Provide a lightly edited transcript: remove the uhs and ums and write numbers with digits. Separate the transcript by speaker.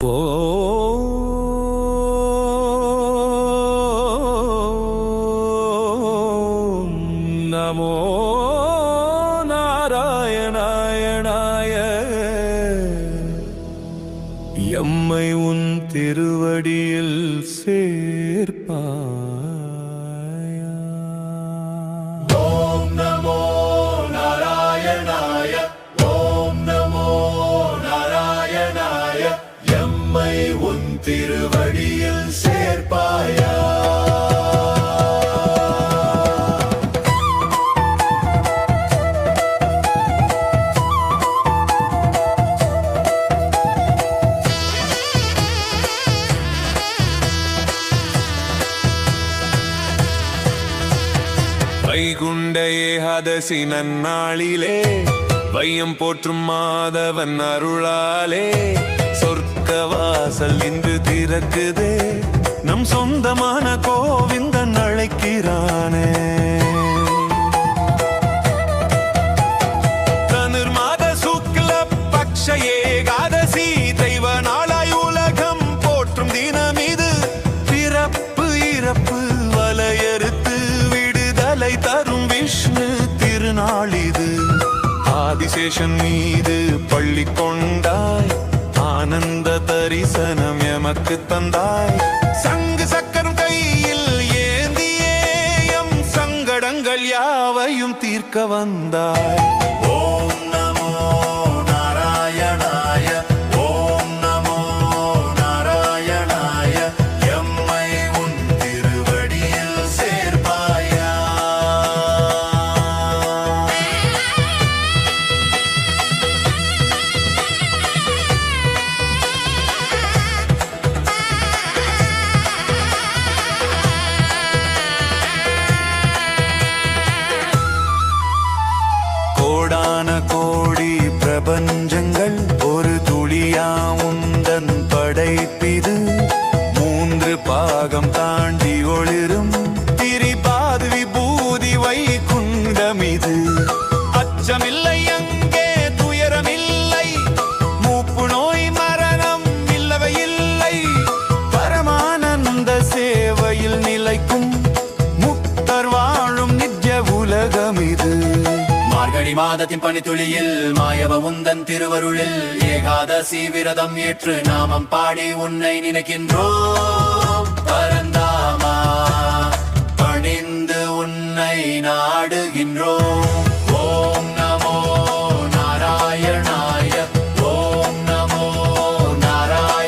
Speaker 1: ஓம் நமோ நாராயணாய எம்மை உன் திருவடியில் சேர்ப்பாயா.
Speaker 2: ஓம் நமோ நாராயணாய, ஓம் நமோ நாராயணாய, எம்மை உன் திருவடியில் சேர்ப்பாயா.
Speaker 1: வைகுண்ட ஏகாதசி நன்னாளிலே வையம் போற்றும் மாதவன் அருளாலே சொர்க்க வாசல் இன்று திறக்குதே, நம் சொந்தமான கோவிந்தன் அழைக்கிறானே. தனுர்மாத சுக்ல பக்ஷ ஏகாதசி தெய்வ நாளாய் உலகம் போற்றும் தினம் இது. பிறப்பு இறப்பு வலையறுத்து விடுதலை தரும் விஷ்ணு திருநாள் இது. ஆதிசேஷன் மீது பள்ளி கொண்டாய், ஆனந்த தரிசனம் எமக்கு தந்தாய். சங்கு சக்கரம் கையில் ஏந்தியே எம் சங்கடங்கள் யாவையும் தீர்க்க வந்தாய்.
Speaker 2: ஓம் நமோ நாராயணாய, ஓம் நமோ நாராயணாய, எம்மை உன் திருவடியில் சேர்ப்பாயா.
Speaker 1: கோடான கோடி பிரபஞ்சங்கள் ஒரு துளியா உந்தன் படைப்பிது. 3 பாகம் தாண்டி ஒளிரும் திரிபாது விபூதி வைகுண்டம் இது. அச்சமில்லை அங்கே துயரமில்லை, மூப்பு நோய் மரணம் இல்லவே இல்லை. பரமானந்த சேவையில் நிலைக்கும் முக்தர் வாழும் நிஜ உலகம் இது.
Speaker 2: மார்கழி மாதத்தின் பனித்துளியில் மாயவ உந்தன் திருவருளில் ஏகாதசி விரதம் ஏற்று நாமம் பாடி உன்னை நினைக்கின்றோம். பரந்தாமா பணிந்து உன்னை நாடுகின்றோம்.